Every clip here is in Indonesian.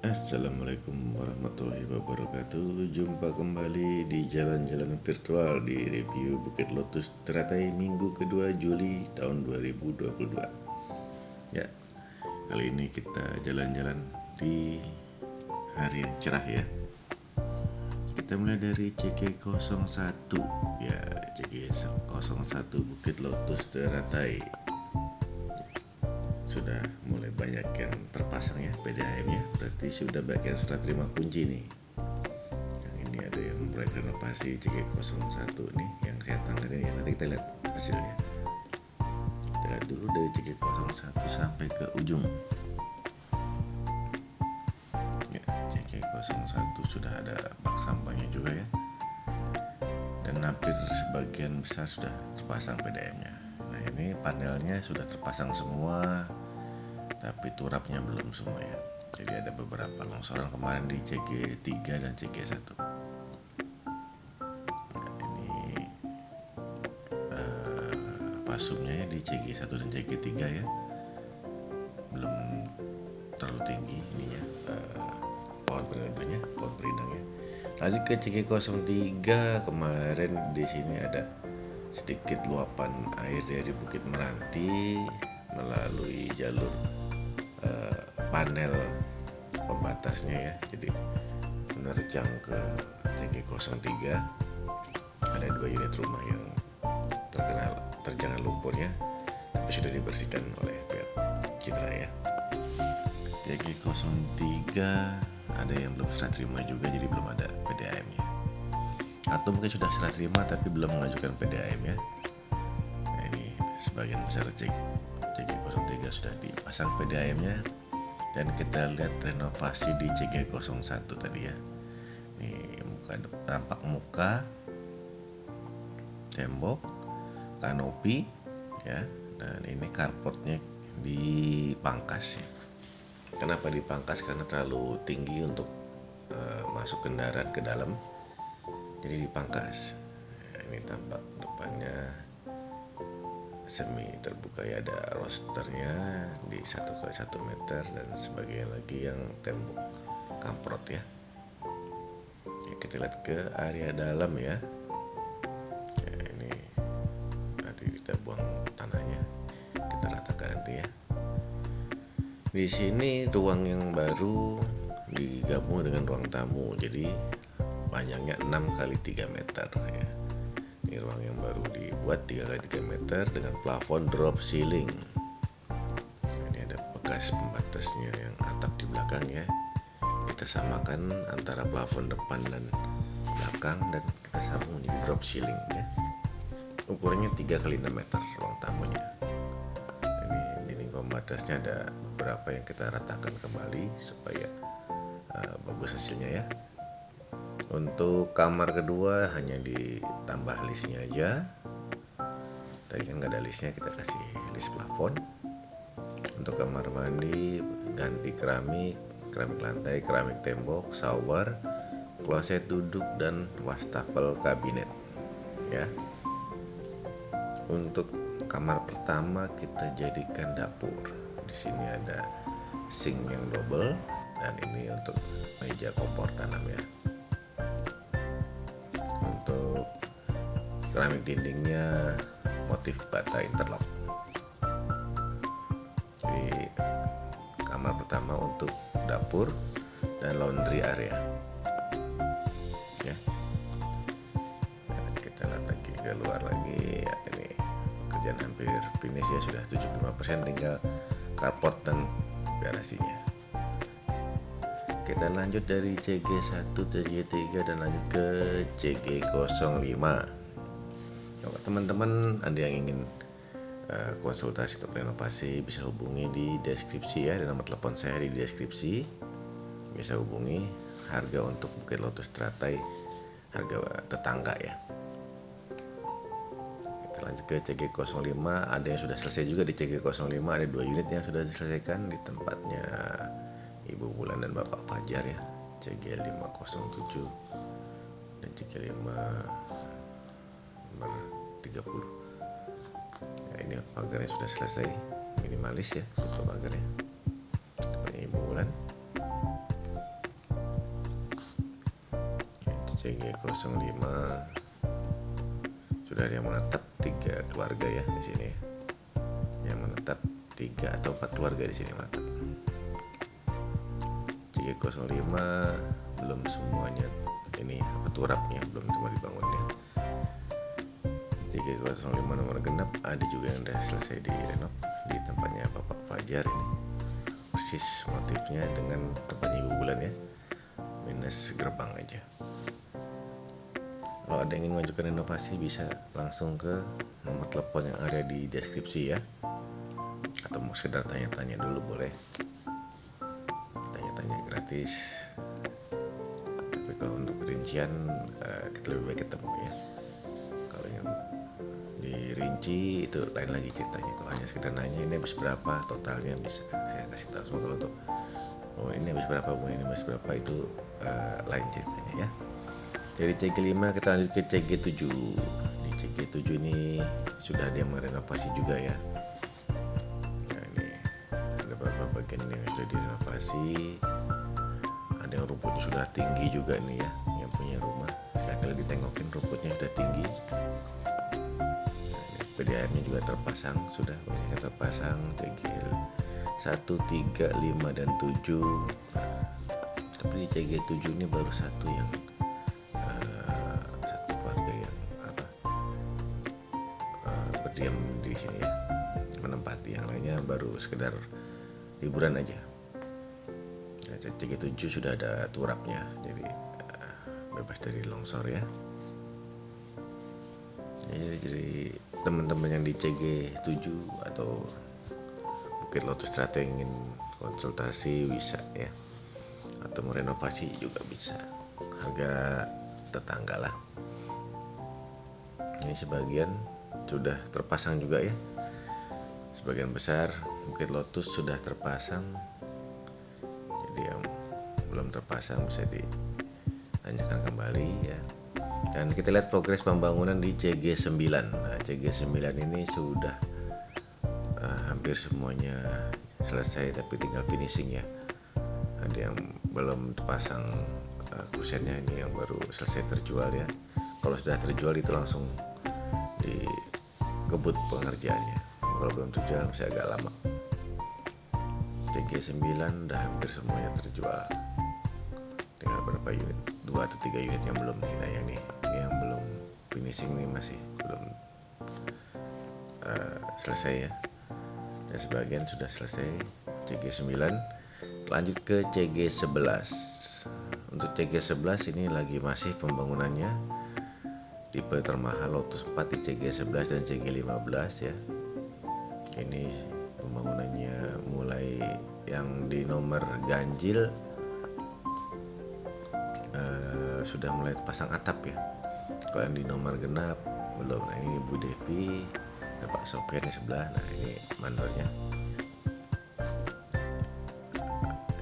Assalamualaikum warahmatullahi wabarakatuh. Jumpa kembali di jalan-jalan virtual di review Bukit Lotus Teratai minggu kedua Juli tahun 2022. Ya, kali ini kita jalan-jalan di hari yang cerah ya. Kita mulai dari CG01. Ya, CG01 Bukit Lotus Teratai. Sudah mulai banyak yang terpasang ya PDAM-nya, berarti sudah banyak yang serah terima kunci nih. Yang ini ada yang mulai renovasi CG01 nih yang saya tangani ya, nanti kita lihat hasilnya. Kita lihat dulu dari CG01 sampai ke ujung. Ya, CG01 sudah ada bak sampahnya juga ya, dan hampir sebagian besar sudah terpasang PDAM-nya. Nah ini panelnya sudah terpasang semua, tapi turapnya belum semua ya. Jadi ada beberapa longsoran kemarin di CG3 dan CG1. Nah, ini fasumnya ya di CG1 dan CG3 ya, belum terlalu tinggi ininya, pohon perindangnya. Lanjut ke CG03, kemarin di sini ada sedikit luapan air dari Bukit Meranti melalui jalur panel pembatasnya ya, jadi menerjang ke CG03. Ada 2 unit rumah yang terkena terjangan lumpurnya, tapi sudah dibersihkan oleh pihak Citra ya. CG03 ada yang belum serah terima juga, jadi belum ada PDAM-nya, atau mungkin sudah serah terima tapi belum mengajukan PDAM ya. Nah ini sebagian besar CG03 sudah dipasang PDAM-nya. Dan kita lihat renovasi di CG01 tadi ya. Ini tampak muka, tembok, kanopi ya, dan ini carportnya dipangkas ya. Kenapa dipangkas? Karena terlalu tinggi untuk masuk kendaraan ke dalam, jadi dipangkas. Ini tampak depannya semi terbuka ya, ada rosternya di 1x1 meter dan sebagian lagi yang tembok kamprot ya. Kita lihat ke area dalam ya. Ini nanti kita buang tanahnya, kita ratakan nanti ya. Di sini ruang yang baru digabung dengan ruang tamu, jadi panjangnya 6x3 meter ya. Ini ruang yang baru dibuat 3x3 meter dengan plafon drop ceiling. Ini ada bekas pembatasnya yang atap di belakang ya. Kita samakan antara plafon depan dan belakang dan kita sambung menjadi drop ceiling ya. Ukurannya 3x6 meter ruang tamunya. Ini dinding pembatasnya ada beberapa yang kita ratakan kembali supaya bagus hasilnya ya. Untuk kamar kedua hanya ditambah listnya aja. Tadi kan nggak ada listnya, kita kasih list plafon. Untuk kamar mandi ganti keramik lantai, keramik tembok, shower, kloset duduk dan wastafel kabinet ya. Untuk kamar pertama kita jadikan dapur. Di sini ada sink yang double dan ini untuk meja kompor tanam ya. Untuk keramik dindingnya motif bata interlock. Jadi kamar pertama untuk dapur dan laundry area ya. Nah, kita lihat lagi ke luar lagi ya, ini pekerjaan hampir finish ya, sudah 75%, tinggal carport dan garasinya. Kita lanjut dari CG1, CG3 dan lanjut ke CG05. Kalau teman-teman ada yang ingin konsultasi untuk renovasi, bisa hubungi di deskripsi ya, ada nomor telepon saya di deskripsi, bisa hubungi. Harga untuk Bukit Lotus Teratai harga tetangga ya. Kita lanjut ke CG05, ada yang sudah selesai juga di CG05, ada 2 unit yang sudah diselesaikan di tempatnya Ibu Bulan dan Bapak Fajar ya, CG507 dan CG5 nomor 30. Ya, ini pagarnya sudah selesai, minimalis ya untuk pagarnya. Depannya Ibu Bulan. CG05 sudah ada yang menetap 3 keluarga ya di sini. Yang menetap 3 atau 4 keluarga di sini menetap. CG05 belum semuanya ini turapnya belum semua dibangun ya. CG05 nomor genap ada juga yang udah selesai direnov di tempatnya Bapak Fajar ini. Persis motifnya dengan tempatnya Ibu Bulan ya. Minus gerbang aja. Kalau ada yang ingin mengajukan renovasi bisa langsung ke nomor telepon yang ada di deskripsi ya. Atau mau sekedar tanya-tanya dulu boleh. Tanya-tanya gratis. Tapi kalau untuk perincian kita lebih baik ketemu ya. Kalau yang dirinci itu lain lagi ceritanya. Kalau hanya sekedar nanya ini habis berapa totalnya bisa saya kasih tahu semua. Kalau untuk ini habis berapa, ini habis berapa itu lain ceritanya ya. Dari CG5 kita lanjut ke CG7. Di CG7 ini sudah ada yang merenovasi juga ya. Nah, ini ada beberapa bagian yang sudah direnovasi. Ada yang rumputnya sudah tinggi juga nih ya, yang punya rumah. Sekali ditengokin rumputnya sudah tinggi. PDAM-nya juga terpasang, sudah banyaknya terpasang. CG 1, 3, 5, dan 7. Nah, tapi di CG7 ini baru satu yang satu keluarga yang berdiam di sini ya, menempati. Yang lainnya baru sekedar liburan aja. Nah, CG7 sudah ada turapnya, jadi bebas dari longsor ya. Jadi teman-teman yang di CG7 atau Bukit Lotus Strata yang ingin konsultasi bisa ya, atau mau renovasi juga bisa, harga tetangga lah. Ini sebagian sudah terpasang juga ya, sebagian besar Bukit Lotus sudah terpasang. Jadi yang belum terpasang bisa ditanyakan kembali ya. Dan kita lihat progres pembangunan di CG9. Nah, CG9 ini sudah hampir semuanya selesai, tapi tinggal finishing ya. Ada yang belum terpasang kusennya, ini yang baru selesai terjual ya. Kalau sudah terjual itu langsung dikebut pengerjaannya. Kalau belum terjual masih agak lama. CG9 udah hampir semuanya terjual. Tinggal berapa unit, 2 atau 3 unit yang belum nih. Nah yang belum finishing nih masih belum selesai ya. Dan sebagian sudah selesai CG9. Lanjut ke CG11. Untuk CG11 ini lagi masih pembangunannya. Tipe termahal Lotus 4 di CG11 dan CG15 ya. Ini pembangunannya mulai yang di nomor ganjil sudah mulai pasang atap ya. Kalau yang di nomor genap belum. Nah, ini Bu Devi, Pak Sofian di sebelah. Nah, ini mandornya.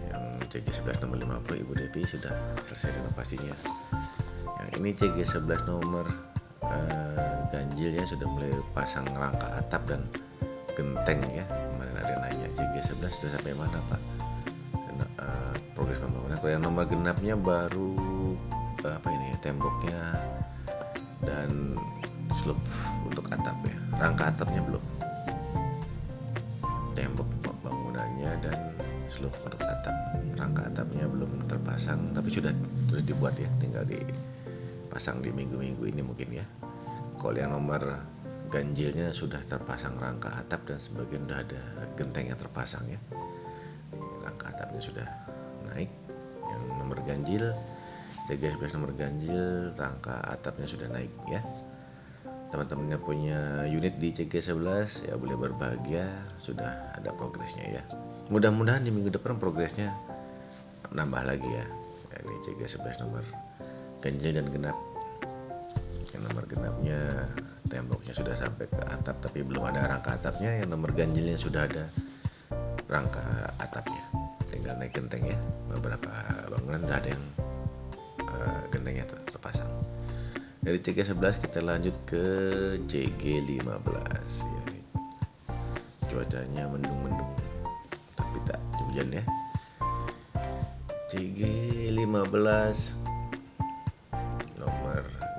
Yang CG11 nomor 50 Ibu Devi sudah selesai renovasinya. Yang ini CG11 nomor ganjil ya, sudah mulai pasang rangka atap dan genteng ya. Kemarin ada yang nanya CG11 sudah sampai mana Pak progres pembangunan. Kalau yang nomor genapnya baru temboknya dan slope untuk atap ya. Rangka atapnya belum. Tembok bangunannya dan slope untuk atap. Rangka atapnya belum terpasang, tapi sudah dibuat ya, tinggal dipasang di minggu-minggu ini mungkin ya. Kalau yang nomor ganjilnya sudah terpasang rangka atap dan sebagian sudah ada gentengnya terpasang ya. Rangka atapnya sudah naik. Yang nomor ganjil CG11 nomor ganjil, rangka atapnya sudah naik ya. Teman-temannya punya unit di CG11 ya, boleh berbahagia, sudah ada progresnya ya. Mudah-mudahan di minggu depan progresnya nambah lagi ya. Ini CG11 nomor ganjil dan genap. Yang nomor genapnya temboknya sudah sampai ke atap tapi belum ada rangka atapnya. Yang nomor ganjilnya sudah ada rangka atapnya, tinggal naik genteng ya. Beberapa bangunan udah ada yang gentengnya terpasang. Dari CG11 kita lanjut ke CG15 ya. Cuacanya mendung-mendung tapi tak hujan ya. CG15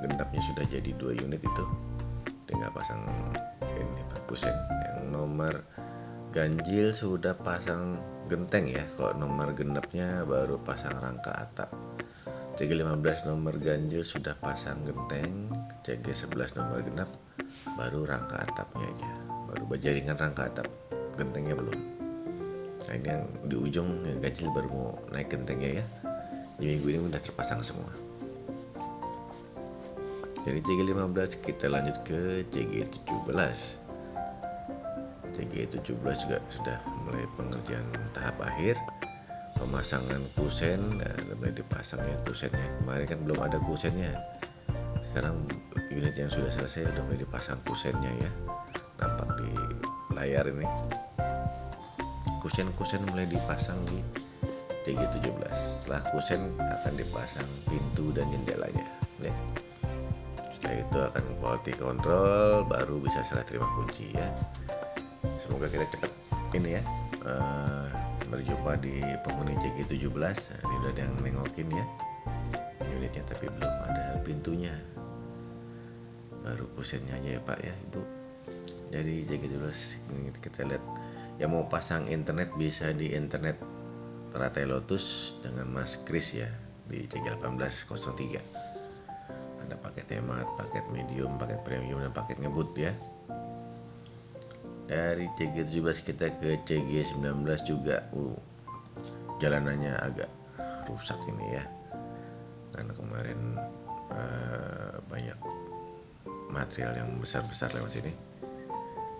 genapnya sudah jadi 2 unit itu tinggal pasang ini kusen. Yang nomor ganjil sudah pasang genteng ya. Kalau nomor genapnya baru pasang rangka atap. CG15 nomor ganjil sudah pasang genteng, CG11 nomor genap baru rangka atapnya aja, baru jaringan rangka atap, gentengnya belum. Nah ini yang di ujung yang ganjil baru mau naik gentengnya ya. Di minggu ini udah terpasang semua. Dari CG15 kita lanjut ke CG17. CG17 juga sudah mulai pengerjaan tahap akhir. Pemasangan kusen, udah mulai dipasang ya kusennya. Kemarin kan belum ada kusennya. Sekarang unit yang sudah selesai udah mulai dipasang kusennya ya. Nampak di layar ini. Kusen-kusen mulai dipasang di CG17. Setelah kusen akan dipasang pintu dan jendelanya ya. Setelah itu akan quality control, baru bisa serah terima kunci ya. Semoga kita cepat ini ya berjumpa di penghuni CG17. Ini udah ada yang nengokin ya unitnya, tapi belum ada pintunya, baru kusennya aja ya Pak ya Ibu. Dari CG17 ini kita lihat yang mau pasang internet bisa di internet Teratai Lotus dengan Mas Kris ya di CG1803. Ada paket hemat, paket medium, paket premium, dan paket ngebut ya. Dari CG17 kita ke CG19 juga jalanannya agak rusak ini ya, karena kemarin banyak material yang besar-besar lewat sini.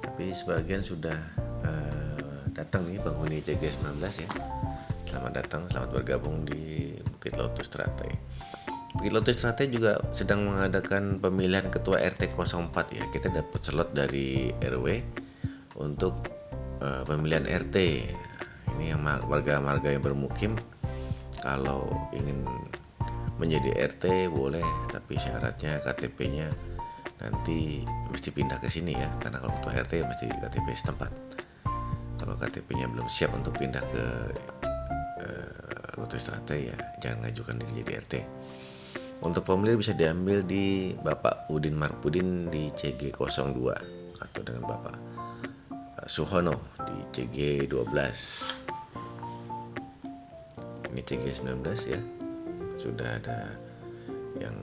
Tapi sebagian sudah datang nih penghuni CG19 ya. Selamat datang, selamat bergabung di Bukit Lotus Teratai. Bukit Lotus Teratai juga sedang mengadakan pemilihan ketua RT 04 ya. Kita dapat slot dari RW untuk pemilihan RT. Ini yang warga-warga yang bermukim kalau ingin menjadi RT boleh, tapi syaratnya KTP-nya nanti mesti pindah ke sini ya, karena kalau ketua RT mesti KTP setempat. Kalau KTP-nya belum siap untuk pindah ke Lotus Teratai ya jangan ngajukan diri jadi RT. Untuk formulir bisa diambil di Bapak Udin Marpudin di CG02 atau dengan Bapak Suhono di CG12. Ini CG19 ya. Sudah ada yang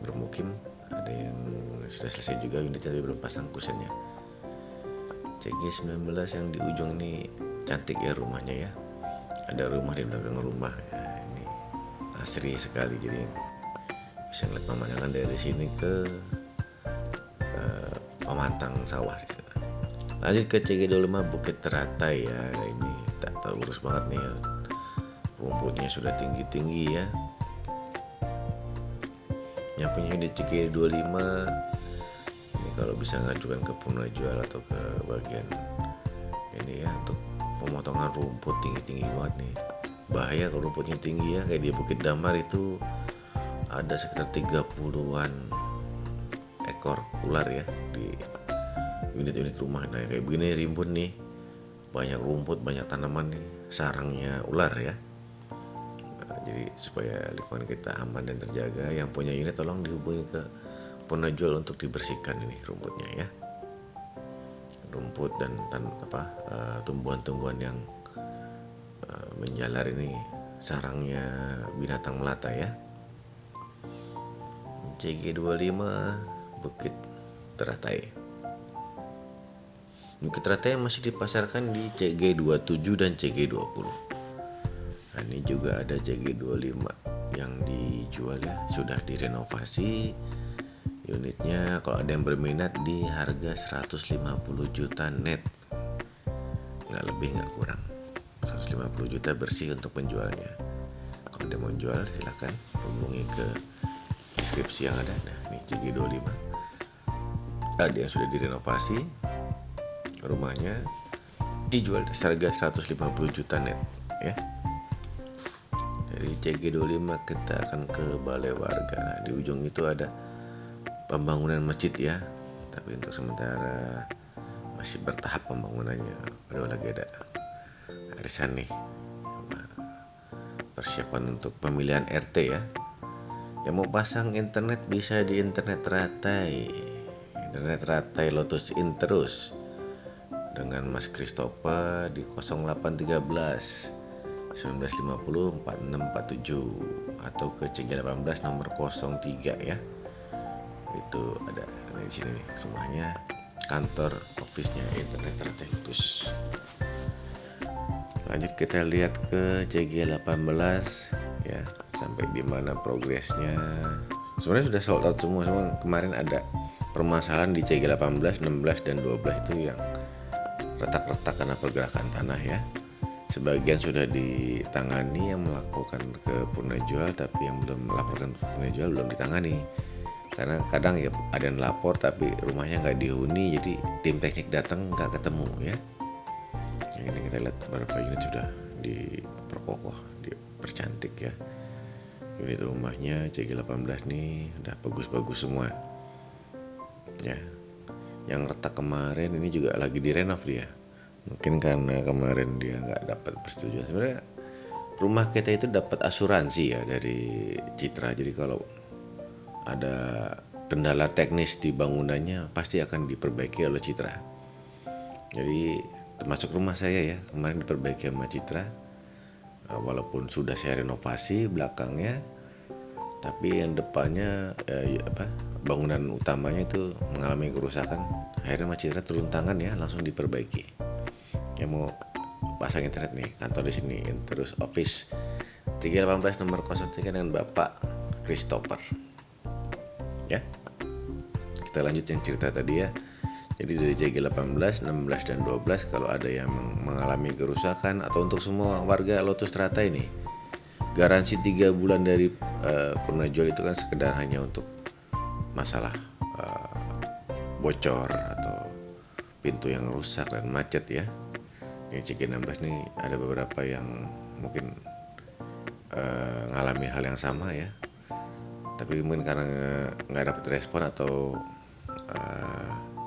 bermukim, ada yang sudah selesai juga unitnya tapi belum pasang kusennya. CG19 yang di ujung ini cantik ya rumahnya ya. Ada rumah di belakang rumah ya. Ini asri sekali, jadi bisa ngeliat pemandangan dari sini ke pemantang sawah. Lanjut ke CG25 Bukit Teratai ya. Ini tak terurus banget nih ya. Rumputnya sudah tinggi-tinggi ya. Yang punya unit CG25 ini kalau bisa ngajukan ke penajual atau ke bagian ini ya untuk pemotongan rumput tinggi-tinggi banget nih. Bahaya kalau rumputnya tinggi ya, kayak di Bukit Damar itu ada sekitar 30-an ekor ular ya di unit-unit rumah. Nah kayak begini rimbun nih, banyak rumput, banyak tanaman nih, sarangnya ular ya. Nah, jadi supaya lingkungan kita aman dan terjaga, yang punya unit tolong dihubungi ke penjual untuk dibersihkan ini rumputnya ya. Rumput dan tumbuhan-tumbuhan yang menjalar ini sarangnya binatang melata ya. CG25 Bukit Teratai. Bukit Teratai masih dipasarkan di CG27 dan CG20. Nah, ini juga ada CG25 yang dijual ya, sudah direnovasi unitnya. Kalau ada yang berminat di harga 150 juta net, nggak lebih nggak kurang, 150 juta bersih untuk penjualnya. Kalau ada mau jual silahkan hubungi ke deskripsi yang ada. Nah ini CG25 ada yang sudah direnovasi, rumahnya dijual seharga 150 juta net ya. Dari CG25 kita akan ke Balai Warga. Nah, di ujung itu ada pembangunan masjid ya, tapi untuk sementara masih bertahap pembangunannya. Baru lagi ada arisan nih, persiapan untuk pemilihan RT ya. Yang mau pasang internet bisa di internet ratai Lotus Interus dengan Mas Christopher di 0813 1950 4647 atau ke CG18 nomor 03 ya. Itu ada di sini nih rumahnya, kantor office-nya internet ratai Lotus. Lanjut kita lihat ke CG18 ya, sampai di mana progresnya. Sebenarnya sudah sold out semua, kemarin ada permasalahan di CG18, 16 dan 12 itu yang retak-retak karena pergerakan tanah ya. Sebagian sudah ditangani yang melakukan ke Purnajual, tapi yang belum melaporkan ke Purnajual belum ditangani. Karena kadang ya ada yang lapor tapi rumahnya nggak dihuni, jadi tim teknik datang nggak ketemu ya. Yang ini kita lihat beberapa unit sudah diperkokoh, dipercantik ya. Unit rumahnya CG18 nih udah bagus-bagus semua ya. Yang retak kemarin ini juga lagi direnov dia. Mungkin karena kemarin dia nggak dapat persetujuan. Sebenarnya rumah kita itu dapat asuransi ya dari Citra. Jadi kalau ada kendala teknis di bangunannya pasti akan diperbaiki oleh Citra. Jadi termasuk rumah saya ya, kemarin diperbaiki sama Citra. Walaupun sudah saya renovasi belakangnya, tapi yang depannya bangunan utamanya itu mengalami kerusakan. Akhirnya sama Citra turun tangan ya, langsung diperbaiki. Yang mau pasang internet nih, kantor di sini terus office 318 nomor 03 dengan Bapak Christopher ya. Kita lanjut yang cerita tadi ya. Jadi dari CG18, 16 dan 12 kalau ada yang mengalami kerusakan atau untuk semua warga Lotus Ratai ini, garansi 3 bulan dari Purnajual itu kan sekedar hanya untuk masalah bocor atau pintu yang rusak dan macet ya. Ini CG16 nih ada beberapa yang mungkin ngalami hal yang sama ya, tapi mungkin karena nggak dapat respon atau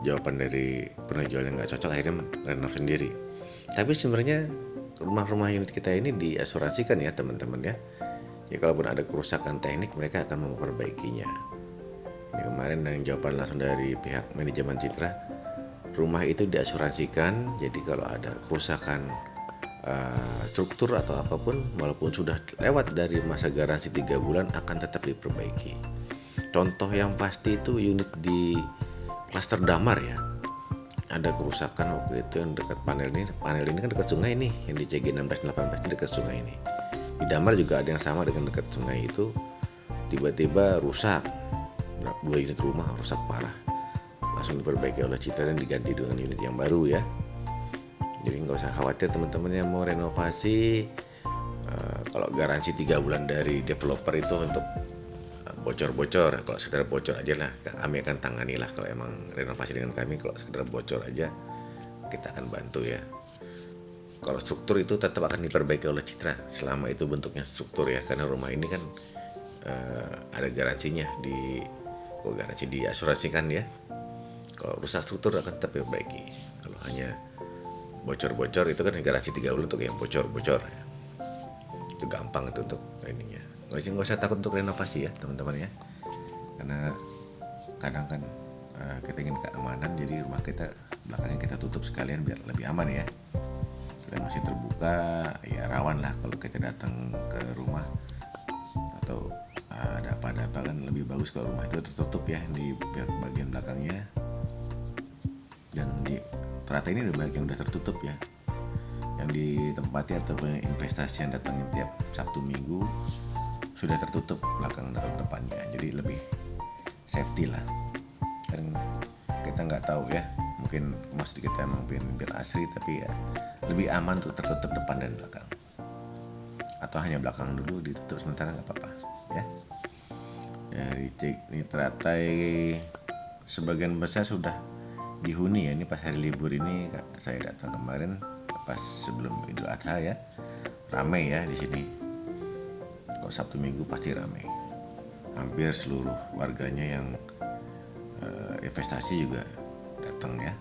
jawaban dari Purnajual yang nggak cocok, akhirnya renov sendiri. Tapi sebenarnya rumah-rumah unit kita ini diasuransikan ya teman-teman ya. Ya kalaupun ada kerusakan teknik mereka akan memperbaikinya. Ini kemarin yang jawaban langsung dari pihak manajemen Citra, rumah itu diasuransikan, jadi kalau ada kerusakan struktur atau apapun, walaupun sudah lewat dari masa garansi 3 bulan akan tetap diperbaiki. Contoh yang pasti itu unit di Klaster Damar ya, ada kerusakan waktu itu yang dekat panel ini kan dekat sungai nih, yang di CG1618 dekat sungai ini. Di Damar juga ada yang sama dengan dekat sungai itu, tiba-tiba rusak, 2 unit rumah rusak parah, langsung diperbaiki oleh Citra dan diganti dengan unit yang baru ya. Jadi nggak usah khawatir teman-teman yang mau renovasi. Kalau garansi 3 bulan dari developer itu untuk bocor-bocor, kalau sekedar bocor aja lah kami akan tangani lah. Kalau emang renovasi dengan kami, kalau sekedar bocor aja kita akan bantu ya. Kalau struktur itu tetap akan diperbaiki oleh Citra selama itu bentuknya struktur ya, karena rumah ini kan ada garansinya garansi diasuransikan ya. Kalau rusak struktur akan tetap diperbaiki. Kalau hanya bocor-bocor itu kan garansi 3 bulan untuk yang bocor-bocor ya. Itu gampang itu untuk ininya. Nggak usah takut untuk renovasi ya teman-teman ya, karena kadang kan kita ingin keamanan, jadi rumah kita belakangnya kita tutup sekalian biar lebih aman ya. Kalau masih terbuka ya rawan lah kalau kita datang ke rumah atau ada apa-apa kan lebih bagus kalau rumah itu tertutup ya di bagian belakangnya. Dan di Teratai ini ada banyak yang udah tertutup ya, yang ditempati atau investasi yang datangnya tiap Sabtu Minggu sudah tertutup belakang atau depannya, jadi lebih safety lah. Dan kita nggak tahu ya, mungkin maksud kita emang biar asri, tapi ya lebih aman tuh tertutup depan dan belakang, atau hanya belakang dulu ditutup sementara nggak apa-apa ya. Dari ini Teratai sebagian besar sudah dihuni ya. Ini pas hari libur ini saya datang kemarin pas sebelum Idul Adha ya, ramai ya di sini. Kalau Sabtu Minggu pasti ramai, hampir seluruh warganya yang investasi juga datang ya.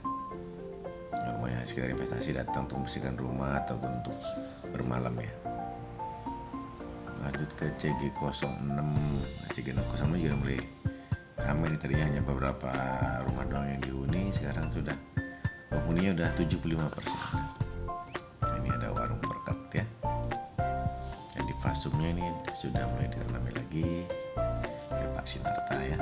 Rumahnya sekitar investasi datang untuk membersihkan rumah ataupun untuk bermalam ya. lanjut ke CG06. Nah, CG06 juga mulai ramai nih. Tadinya hanya beberapa rumah doang yang dihuni, sekarang sudah penghuninya udah 75%. Nah, ini ada warung berkat ya. Dan di fasumnya ini sudah mulai ditanami lagi oleh Pak Sinarta ya.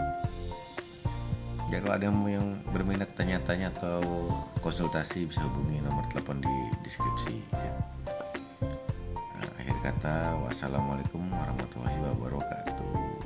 Ya kalau ada yang berminat tanya-tanya atau konsultasi bisa hubungi nomor telepon di deskripsi ya. Nah, akhir kata, wassalamualaikum warahmatullahi wabarakatuh.